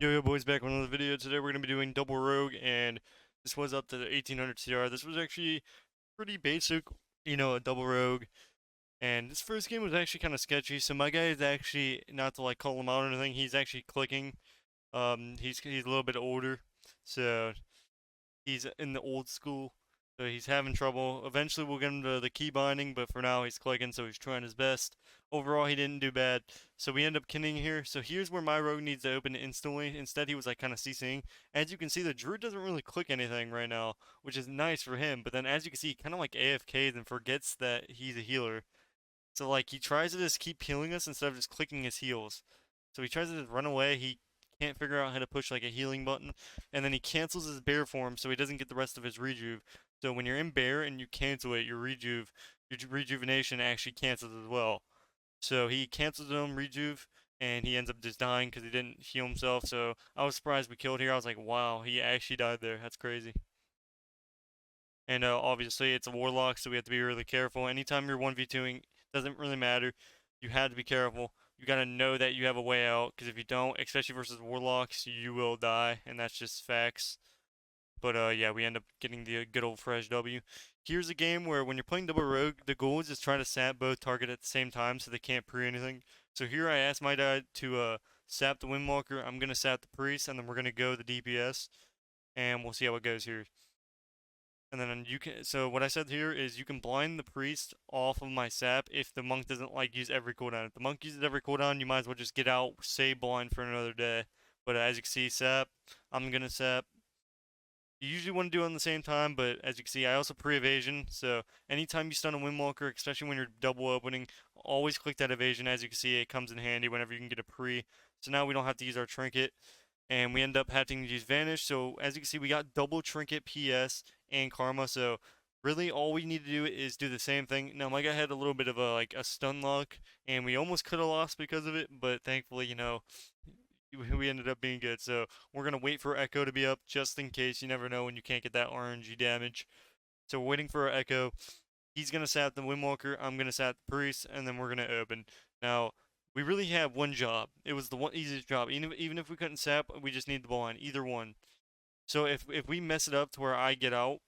Yo boys, back with another video. Today we're going to be doing double rogue, and this was up to the 1800 CR. This was actually pretty basic, a double rogue. And this first game was actually kind of sketchy. So my guy is actually, not to like call him out or anything, he's actually clicking. He's a little bit older, so he's in the old school. So he's having trouble. Eventually we'll get him to the key binding, but for now he's clicking, so he's trying his best. Overall, he didn't do bad. So we end up kinning here. So here's where my rogue needs to open instantly. Instead, he was like kind of CCing. As you can see, the druid doesn't really click anything right now, which is nice for him. But then as you can see, he kind of like AFKs and forgets that he's a healer. So like he tries to just keep healing us instead of just clicking his heals. So he tries to just run away. He can't figure out how to push like a healing button, and then he cancels his bear form so he doesn't get the rest of his rejuve. So when you're in bear and you cancel it, your rejuvenation actually cancels as well. So he cancels him rejuve, and he ends up just dying because he didn't heal himself. So I was surprised we killed here. I was like, wow, he actually died there. That's crazy. And obviously it's a warlock, so we have to be really careful. Anytime you're 1v2ing, doesn't really matter. You have to be careful. You gotta know that you have a way out, because if you don't, especially versus warlocks, you will die, and that's just facts. But yeah, we end up getting the good old fresh W. Here's a game where when you're playing double rogue, the goal is just try to sap both target at the same time so they can't pre anything. So here I asked my dad to sap the Windwalker. I'm gonna sap the priest, and then we're gonna go the DPS, and we'll see how it goes here. And then you can, so what I said here is you can blind the priest off of my sap if the monk doesn't like use every cooldown. If the monk uses every cooldown, you might as well just get out, save blind for another day. But as you can see, sap, I'm gonna sap. You usually want to do it on the same time, but as you can see, I also pre-evasion. So anytime you stun a Windwalker, especially when you're double opening, always click that evasion. As you can see, it comes in handy whenever you can get a pre. So now we don't have to use our trinket, and we end up having to use Vanish. So as you can see, we got double Trinket PS and Karma. So really, all we need to do is do the same thing. Now, my guy had a little bit of a stun lock, and we almost could have lost because of it, but thankfully, we ended up being good. So we're gonna wait for Echo to be up just in case. You never know when you can't get that RNG damage. So we're waiting for our Echo. He's gonna sap the Windwalker. I'm gonna sap the Priest, and then we're gonna open. Now we really have one job. It was the one easiest job. Even if we couldn't sap, we just need the blind. Either one. So if we mess it up to where I get out,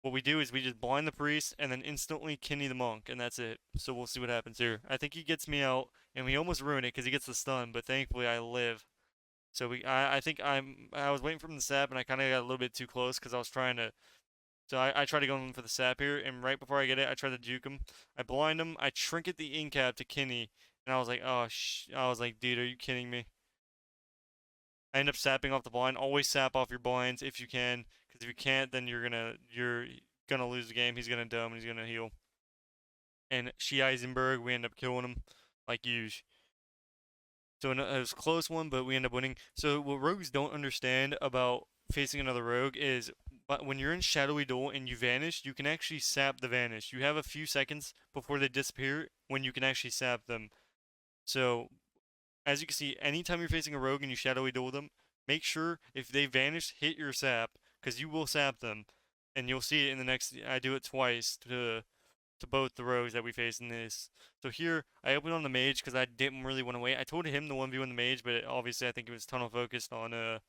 what we do is we just blind the priest and then instantly Kinney the monk, and that's it. So we'll see what happens here. I think he gets me out, and we almost ruin it because he gets the stun, but thankfully I live. So I think I was waiting for him to sap, and I kind of got a little bit too close because I was trying to. So I tried to go in for the sap here, and right before I get it, I tried to juke him. I blind him. I trinket the incap to Kinney, and I was like, oh I was like, dude, are you kidding me? I end up sapping off the blind. Always sap off your blinds if you can, because if you can't, then you're gonna lose the game. He's gonna dome and he's gonna heal. And Shi Eisenberg, we end up killing him like usual. So it was a close one, but we end up winning. So what rogues don't understand about facing another rogue is, but when you're in shadowy duel and you vanish, you can actually sap the vanish. You have a few seconds before they disappear when you can actually sap them. So as you can see, anytime you're facing a rogue and you shadowy duel them, make sure if they vanish, hit your sap, because you will sap them. And you'll see it in the next, I do it twice to both the rogues that we face in this. So here, I opened on the mage because I didn't really want to wait. I told him to 1v1 the mage, but obviously I think he was tunnel focused on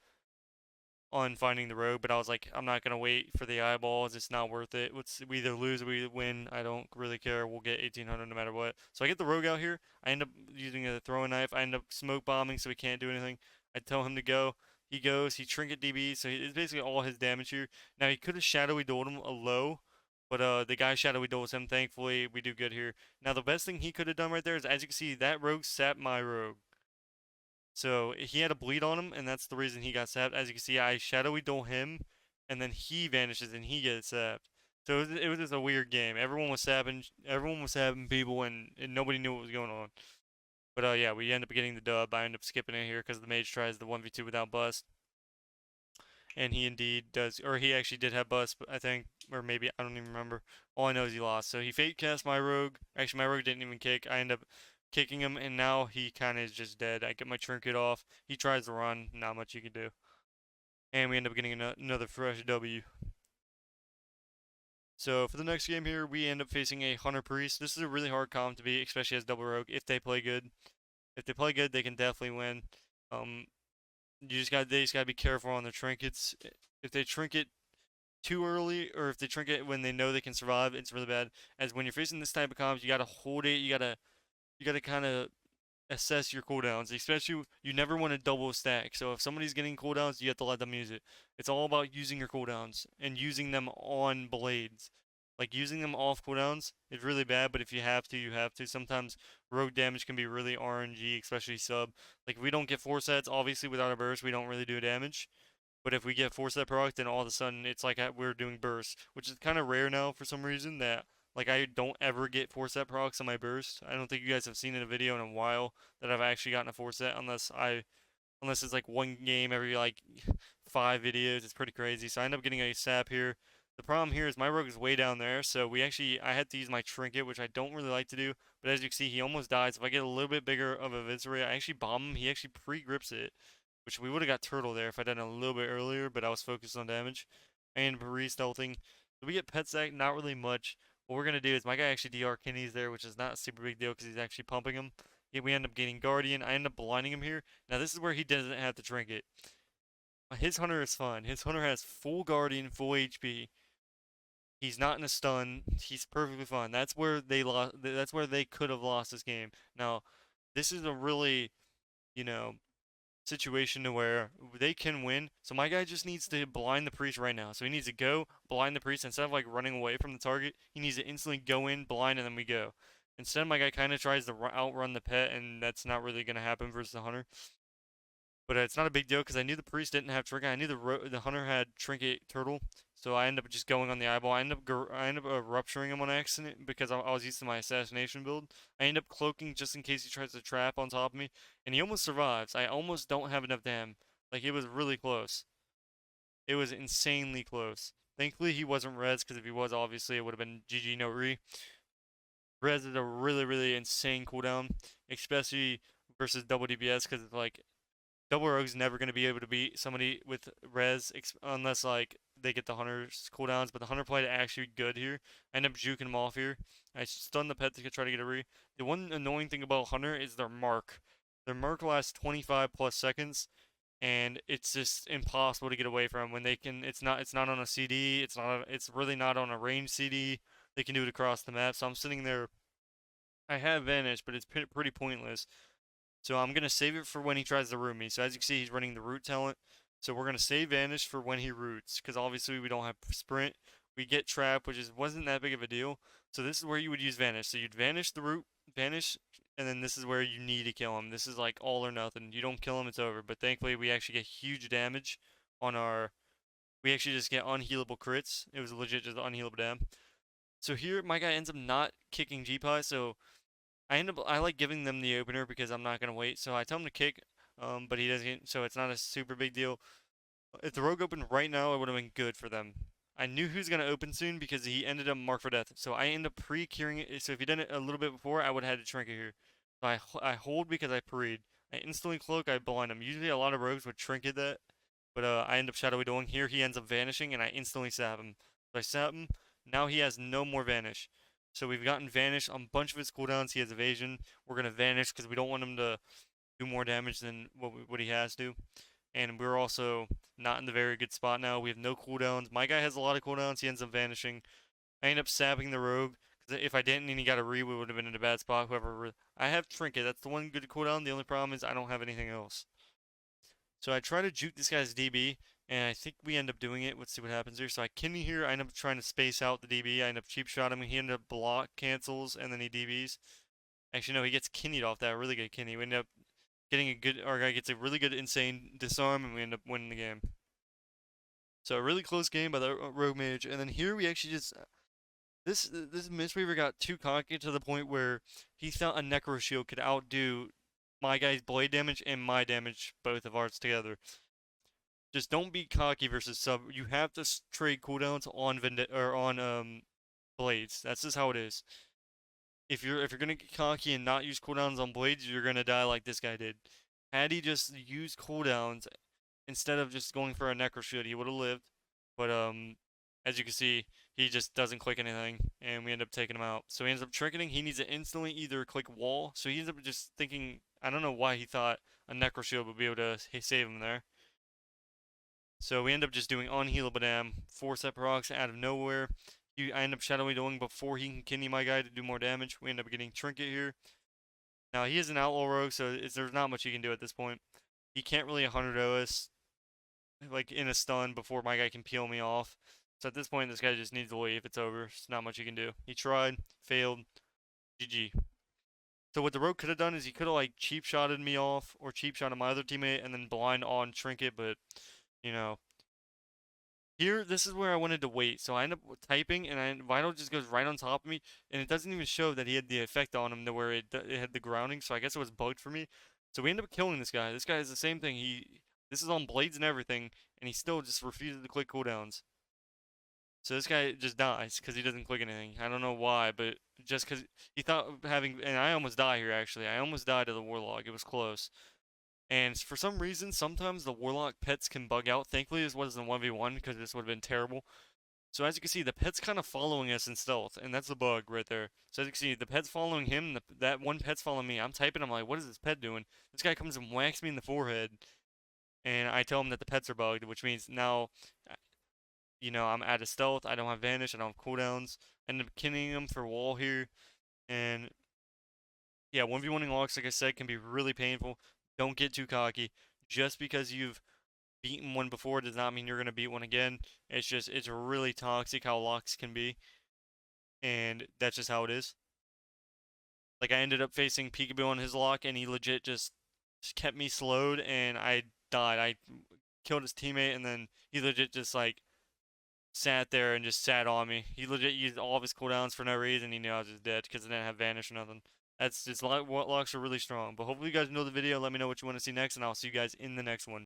finding the rogue, but I was like, I'm not gonna wait for the eyeballs. It's not worth it. We either lose or we win. I don't really care. We'll get 1800 no matter what. So I get the rogue out here. I end up using a throwing knife. I end up smoke bombing so he can't do anything. I tell him to go. He goes. He trinket DB. So it's basically all his damage here. Now he could have shadowy dueled him a low. But the guy shadowy duels him. Thankfully, we do good here. Now the best thing he could have done right there is, as you can see, that rogue sapped my rogue. So he had a bleed on him, and that's the reason he got sapped. As you can see, I shadowy duel him, and then he vanishes and he gets sapped. So it was just a weird game. Everyone was sapping people, and nobody knew what was going on. But yeah, we end up getting the dub. I end up skipping it here because the mage tries the 1v2 without bust, and he indeed does, or he actually did have bust, I think, or maybe I don't even remember. All I know is he lost. So he fake cast my rogue. Actually, my rogue didn't even kick. I end up kicking him, and now he kind of is just dead. I get my trinket off. He tries to run. Not much you can do. And we end up getting another fresh W. So for the next game here, we end up facing a Hunter Priest. This is a really hard comp to beat, especially as double rogue. If they play good, they can definitely win. Um, they just gotta be careful on their trinkets. If they trinket too early, or if they trinket when they know they can survive, it's really bad. As when you're facing this type of comps, you gotta hold it. You gotta kind of assess your cooldowns. Especially, you never want to double stack. So if somebody's getting cooldowns, you have to let them use it. It's all about using your cooldowns and using them on blades. Like using them off cooldowns is really bad, but if you have to, you have to. Sometimes rogue damage can be really RNG, especially sub. Like if we don't get 4 sets, obviously without a burst, we don't really do damage. But if we get 4 set proc, then all of a sudden it's like we're doing bursts, which is kind of rare now for some reason. That like I don't ever get 4 set procs on my burst. I don't think you guys have seen in a video in a while that I've actually gotten a 4 set unless it's like one game every like 5 videos. It's pretty crazy. So I end up getting a sap here. The problem here is my rogue is way down there, so I had to use my trinket, which I don't really like to do. But as you can see, he almost dies. If I get a little bit bigger of a visceral, I actually bomb him. He actually pre-grips it, which we would have got turtle there if I'd done it a little bit earlier, but I was focused on damage. And re-stealthing. So we get pet sack, not really much. What we're going to do is my guy actually DR kidneys there, which is not a super big deal because he's actually pumping him. Yeah, we end up getting Guardian. I end up blinding him here. Now this is where he doesn't have to trinket. His Hunter is fine. His Hunter has full Guardian, full HP. He's not in a stun. He's perfectly fine. That's where they lost. That's where they could have lost this game. Now, this is a really, you know, situation to where they can win. So my guy just needs to blind the priest right now. So he needs to go blind the priest instead of like running away from the target. He needs to instantly go in, blind, and then we go. Instead, my guy kind of tries to outrun the pet, and that's not really going to happen versus the hunter. But it's not a big deal because I knew the priest didn't have trinket. I knew the hunter had trinket turtle, so I ended up just going on the eyeball. I ended up rupturing him on accident because I was used to my assassination build. I end up cloaking just in case he tries to trap on top of me, and he almost survives. I almost don't have enough damn. Like it was really close. It was insanely close. Thankfully he wasn't res because if he was, obviously it would have been GG no re. Res is a really insane cooldown, especially versus double DPS because like Double Rogue's never going to be able to beat somebody with res unless like they get the hunter's cooldowns, but the hunter played actually good here. I end up juking him off here. I stun the pet to try to get a re. The one annoying thing about hunter is their mark. Their mark lasts 25 plus seconds, and it's just impossible to get away from when they can. It's not on a CD. It's really not on a range CD. They can do it across the map. So I'm sitting there. I have vanish, but it's pretty pointless. So I'm going to save it for when he tries to root me. So as you can see, he's running the root talent. So we're going to save Vanish for when he roots. Because obviously we don't have Sprint. We get Trap, which wasn't that big of a deal. So this is where you would use Vanish. So you'd Vanish the root, Vanish, and then this is where you need to kill him. This is like all or nothing. You don't kill him, it's over. But thankfully we actually get huge damage on our... We actually just get unhealable crits. It was legit just unhealable dam. So here my guy ends up not kicking G-Pie, so I like giving them the opener because I'm not gonna wait. So I tell him to kick, but he doesn't. So it's not a super big deal. If the rogue opened right now, it would have been good for them. I knew he was gonna open soon because he ended up marked for death. So I end up pre-curing it. So if he done it a little bit before, I would have had to trinket here. So I hold because I preed. I instantly cloak. I blind him. Usually a lot of rogues would trinket that, but I end up shadowy doing. Here he ends up vanishing, and I instantly sap him. So I sap him. Now he has no more vanish. So we've gotten Vanish on a bunch of his cooldowns. He has Evasion. We're going to Vanish because we don't want him to do more damage than what he has to. And we're also not in the very good spot now. We have no cooldowns. My guy has a lot of cooldowns. He ends up vanishing. I end up sapping the Rogue. Because if I didn't and he got a re, we would have been in a bad spot. I have Trinket. That's the one good cooldown. The only problem is I don't have anything else. So I try to juke this guy's DB, and I think we end up doing it. Let's see what happens here. So I kidney here. I end up trying to space out the DB. I end up cheap shot him. He ended up block cancels, and then he DBs. Actually, no, he gets kidneyed off that. Really good kidney. We end up getting a good. Our guy gets a really good insane disarm, and we end up winning the game. So a really close game by the rogue mage, and then here we actually just this Mistweaver got too cocky to the point where he thought a Necro Shield could outdo my guy's blade damage and my damage, both of ours together. Just don't be cocky versus sub. You have to trade cooldowns on blades. That's just how it is. If you're gonna get cocky and not use cooldowns on blades, you're gonna die like this guy did. Had he just used cooldowns instead of just going for a Necro Shield, he would have lived. But as you can see, he just doesn't click anything, and we end up taking him out. So he ends up tricketing. He needs to instantly either click wall. So he ends up just thinking, I don't know why he thought a Necro Shield would be able to save him there. So we end up just doing unhealable dam, 4-step rocks out of nowhere. I end up Shadow Doing before he can kidney my guy to do more damage. We end up getting Trinket here. Now he is an Outlaw Rogue, so there's not much he can do at this point. He can't really 100 OS like in a stun before my guy can peel me off. So at this point, this guy just needs to leave. It's over. There's not much he can do. He tried, failed, GG. So what the Rogue could have done is he could have like cheap shotted me off or cheap shotted my other teammate and then blind on Trinket, but you know, here, this is where I wanted to wait. So I end up typing, and Vital just goes right on top of me, and it doesn't even show that he had the effect on him to where it had the grounding. So I guess it was bugged for me. So we end up killing this guy. This guy is the same thing. This is on blades and everything, and he still just refuses to click cooldowns. So this guy just dies because he doesn't click anything. I don't know why, but just because he thought having, and I almost died here actually. I almost died to the Warlock. It was close. And for some reason, sometimes the Warlock pets can bug out. Thankfully, this wasn't a 1v1 because this would have been terrible. So as you can see, the pet's kind of following us in stealth, and that's the bug right there. So as you can see, the pet's following him, that one pet's following me. I'm typing, I'm like, what is this pet doing? This guy comes and whacks me in the forehead, and I tell him that the pets are bugged, which means now, I'm out of stealth, I don't have vanish, I don't have cooldowns. I end up killing him for wall here, and yeah, 1v1ing locks, like I said, can be really painful. Don't get too cocky. Just because you've beaten one before does not mean you're going to beat one again. It's really toxic how locks can be. And that's just how it is. Like, I ended up facing Peekaboo on his lock, and he legit just kept me slowed, and I died. I killed his teammate, and then he legit just, like, sat there and just sat on me. He legit used all of his cooldowns for no reason. He knew I was just dead because I didn't have vanish or nothing. That's just locks are really strong. But hopefully you guys know the video. Let me know what you want to see next, and I'll see you guys in the next one.